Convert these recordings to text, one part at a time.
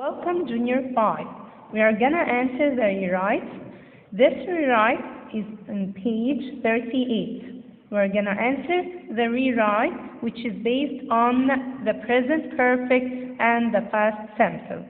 Welcome Junior 5. We are gonna answer the rewrite. This rewrite is on page 38. We are gonna answer the rewrite which is based on the present perfect and the past simple.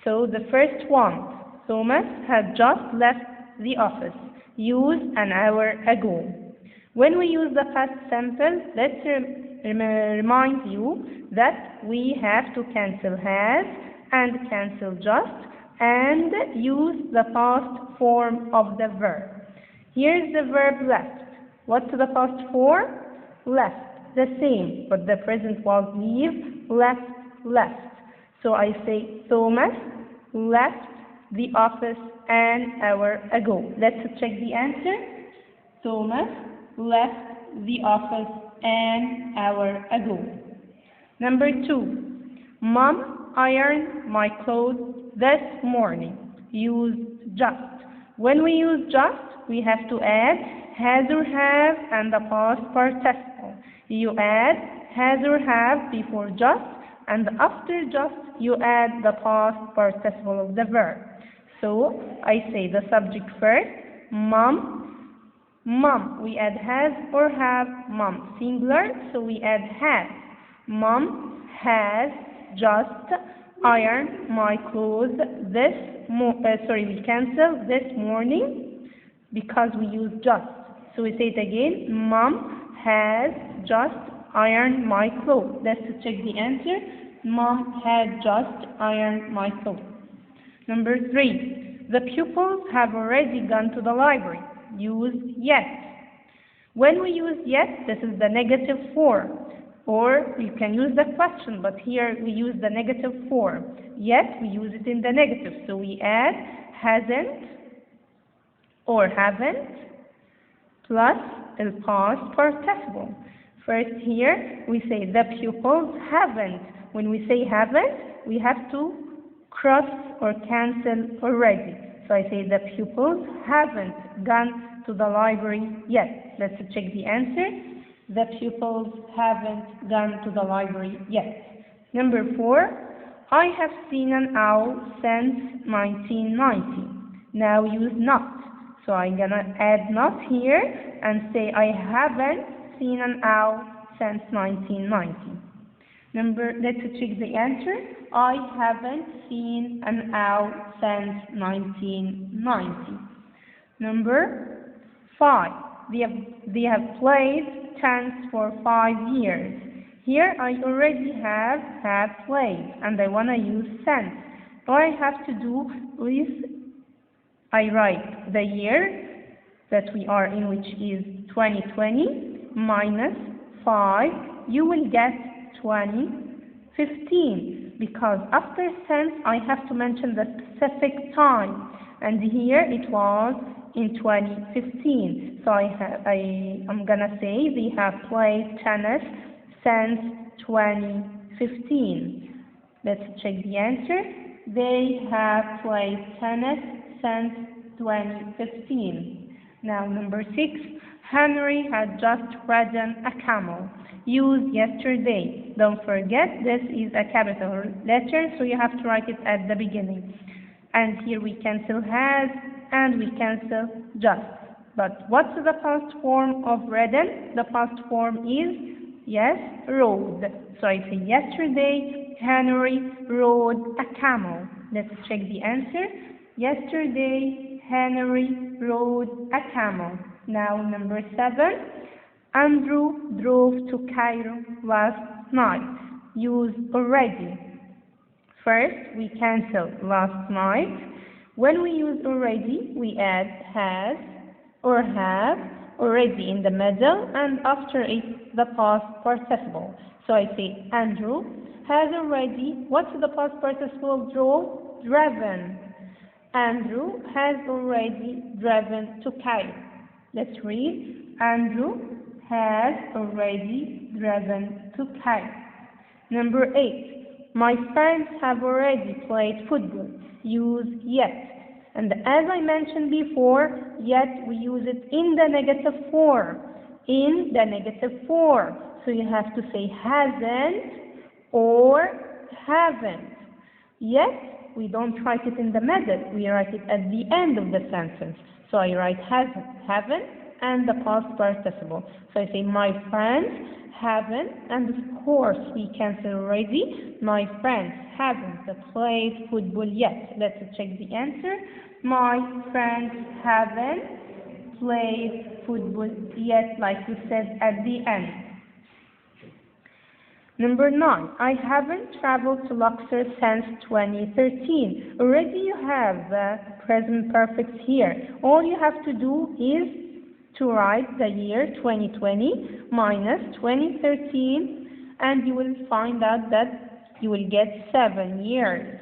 So the first one, Thomas had just left the office, used an hour ago. When we use the past simple, let's remind you that we have to cancel has and cancel just and use the past form of the verb. Here's the verb left. What's the past form? Left. The same, but the present was leave, left. So I say Thomas left the office an hour ago. Let's check the answer. Thomas left the office an hour ago. Number 2. Mom ironed my clothes this morning. Use just. When we use just, we have to add has or have and the past participle. You add has or have before just, and after just, you add the past participle of the verb. So, I say the subject first, mom. Mom, we add has or have, mom singular, so we add has. Mom has just ironed my clothes we cancel this morning because we use just. So we say it again, mom has just ironed my clothes. Let's check the answer. Mom had just ironed my clothes. Number 3. The pupils have already gone to the library. Use yet. When we use yet, this is the negative form. Or you can use the question, but here we use the negative form. Yet we use it in the negative. So we add hasn't or haven't plus the past participle. First here we say the pupils haven't. When we say haven't, we have to cross or cancel already. So I say the pupils haven't gone to the library yet. Let's check the answer. The pupils haven't gone to the library yet. Number 4. I have seen an owl since 1990. Now use not. So I'm gonna add not here and say I haven't seen an owl since 1990. Let's check the answer. I haven't seen an owl since 1990. Number 5. They have played tennis for 5 years. Here I already have played and I want to use since. All I have to do is I write the year that we are in, which is 2020, minus 5. You will get 2015 because after since I have to mention the specific time, and here it was in 2015. So I'm gonna say they have played tennis since 2015. Let's check the answer. They have played tennis since 2015. Now number 6. Henry had just ridden a camel. Used yesterday. Don't forget this is a capital letter, so you have to write it at the beginning. And here we cancel has and we cancel just. But what's the past form of ridden? The past form is, yes, rode. So I say yesterday, Henry rode a camel. Let's check the answer. Yesterday, Henry rode a camel. Now number 7. Andrew drove to Cairo last night. Used already. First, we cancel last night. When we use already, we add has or have already in the middle and after it the past participle. So I say Andrew has already, what's the past participle of drove? Driven. Andrew has already driven to Cairo. Let's read. Andrew has already driven to Cairo. Number 8. My friends have already played football. Use yet. And as I mentioned before, yet we use it in the negative form. In the negative form. So you have to say hasn't or haven't. Yet we don't write it in the middle, we write it at the end of the sentence. So I write haven't and the past participle. So I say my friends haven't, and of course we cancel already. My friends haven't played football yet. Let's check the answer. My friends haven't played football yet, like we said at the end. Number 9, I haven't traveled to Luxor since 2013. Already you have the present perfect here. All you have to do is to write the year 2020 minus 2013, and you will find out that you will get 7 years.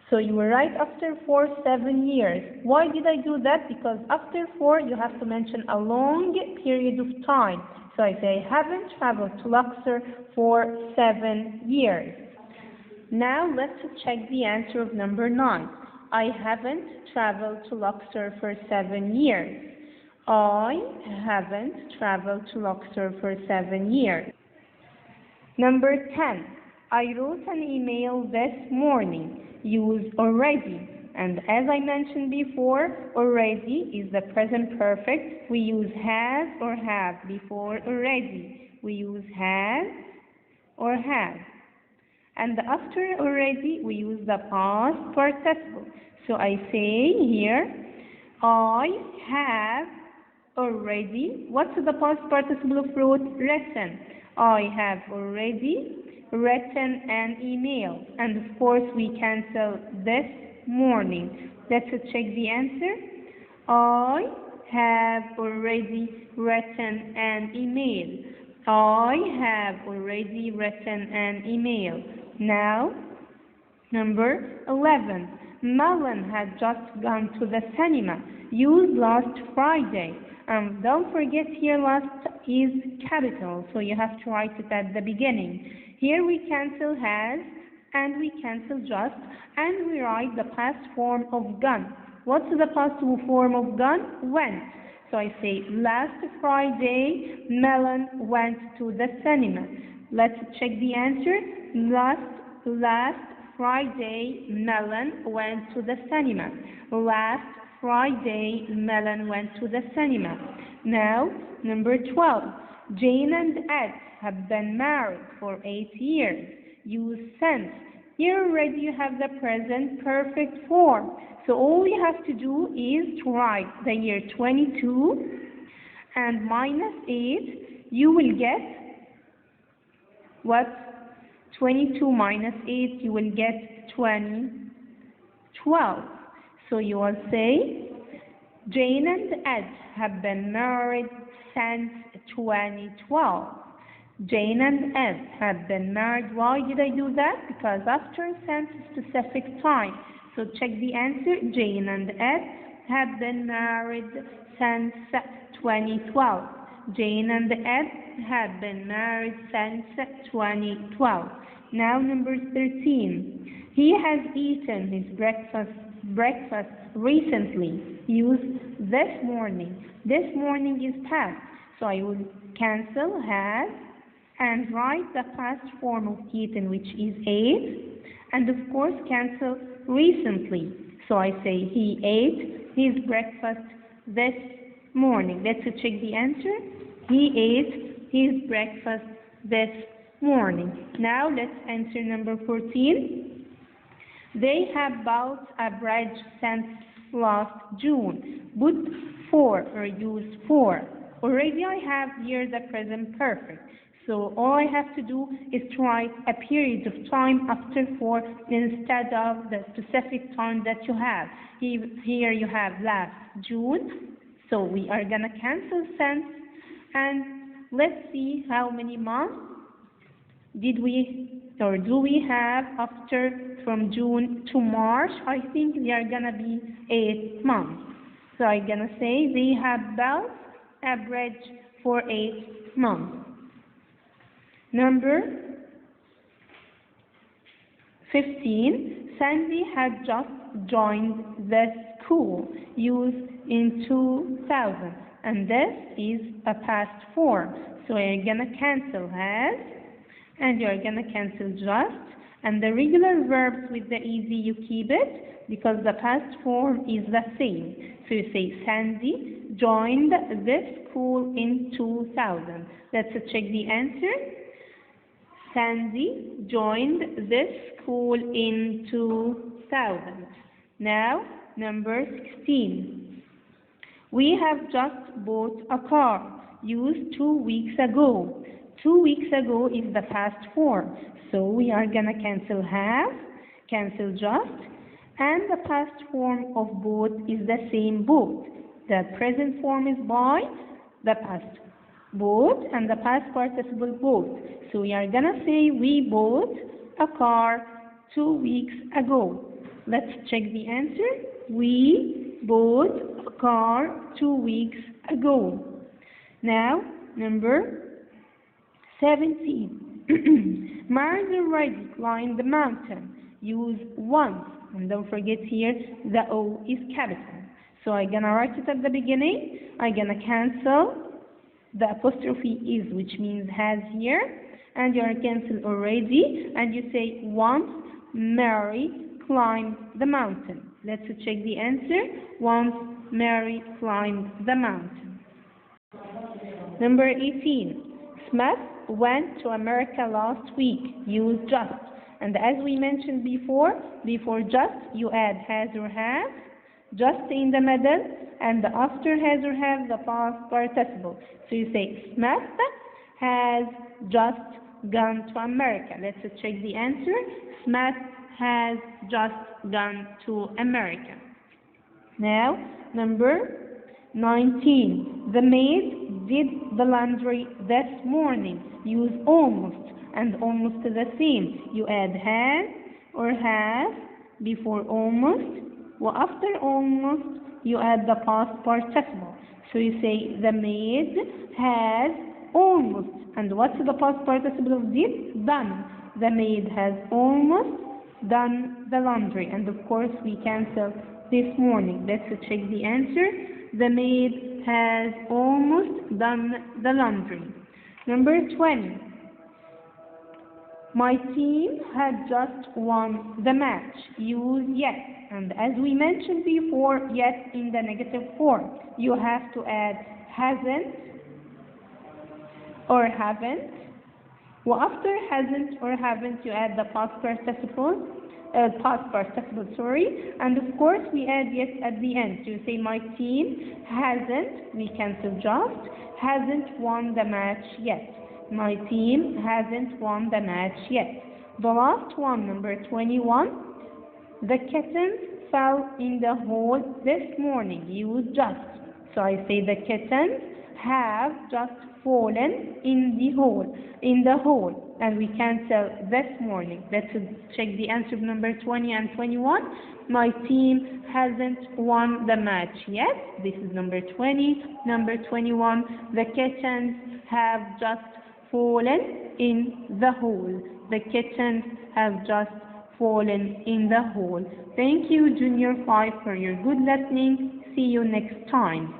So you will write after 4, 7 years. Why did I do that? Because after 4 you have to mention a long period of time. So I say I haven't traveled to Luxor for 7 years. Now let's check the answer of number 9. I haven't traveled to Luxor for 7 years. I haven't traveled to Luxor for 7 years. Number 10. I wrote an email this morning. Use already. And as I mentioned before, already is the present perfect. We use has or have before already. We use has or have. And after already, we use the past participle. So I say here, I have already. What's the past participle of wrote? Written. I have already written an email. And of course, we cancel this morning. Let's check the answer. I have already written an email. I have already written an email. Now, number 11. Melon had just gone to the cinema. Used last Friday. Don't forget here last is capital, so you have to write it at the beginning. Here we cancel has and we cancel just, and we write the past form of gone. What's the past form of gone? Went. So I say last Friday Melon went to the cinema. Let's check the answer. Last Friday Melon went to the cinema. Last Friday Melon went to the cinema. Now, number 12. Jane and Ed have been married for 8 years. Use since. Here already you have the present perfect form. So all you have to do is to write the year 22 and minus 8. You will get what? 22 minus 8, you will get 12. So you will say, Jane and Ed have been married since 2012. Jane and Ed have been married. Why did I do that? Because after since specific time. So check the answer. Jane and Ed have been married since 2012. Jane and Ed have been married since 2012. Now number 13. He has eaten his breakfast recently. Use this morning. This morning is past. So I will cancel has and write the past form of eaten, which is ate, and of course cancel recently. So I say he ate his breakfast this morning. Let's check the answer. He ate his breakfast this morning. Now let's answer number 14. They have bought a bridge since last June. Put for or use for. Already I have here the present perfect. So all I have to do is to write a period of time after for instead of the specific time that you have. Here you have last June. So we are going to cancel since. And let's see how many months do we have after from June to March. I think they are going to be 8 months. So I'm going to say they have bought a bridge for 8 months. Number 15. Sandy had just joined the school. Used in 2000. And this is a past form. So you're going to cancel has. And you're going to cancel just. And the regular verbs with the easy, you keep it because the past form is the same. So you say Sandy joined this school in 2000. Let's check the answer. Sandy joined this school in 2000. Now, number 16. We have just bought a car used 2 weeks ago. 2 weeks ago is the past form. So we are gonna cancel have, cancel just, and the past form of bought is the same bought. The present form is buy, the past bought, and the past participle bought. So we are gonna say we bought a car 2 weeks ago. Let's check the answer. We bought a car 2 weeks ago. Now, number 17. Mars already climbed the mountain. Use once. And don't forget here, the O is capital. So I'm gonna write it at the beginning. I'm gonna cancel the apostrophe is, which means has here. And you are canceled already. And you say once Mary climbed the mountain. Let's check the answer. Once Mary climbed the mountain. Number 18. Smith went to America last week. Use just. And as we mentioned before just, you add has or have, just in the middle, and after has or have, the past participle. So you say, Smith has just gone to America. Let's check the answer. Smith has just gone to America. Now, number 19. The maid did the laundry this morning. Use almost, and almost is the same. You add has or have before almost. Well, after almost, you add the past participle. So you say the maid has almost. And what's the past participle of did? Done. The maid has almost done the laundry. And of course, we cancel this morning. Let's check the answer. The maid has almost done the laundry. Number 20. My team had just won the match. Use yet. And as we mentioned before, yet in the negative form. You have to add hasn't or haven't. Well, after hasn't or haven't, you add the past participle, and of course we add yet at the end. So you say my team hasn't, we cancel just, hasn't won the match yet. My team hasn't won the match yet. The last one, number 21. The kittens fell in the hole this morning. Use just. So I say the kittens have just fallen in the hole, and we cancel this morning. Let's check the answer of number 20 and 21. My team hasn't won the match yet. This is number 20. Number 21. The kittens have just fallen in the hole. The kittens have just fallen in the hole. Thank you, Junior 5, for your good listening. See you next time.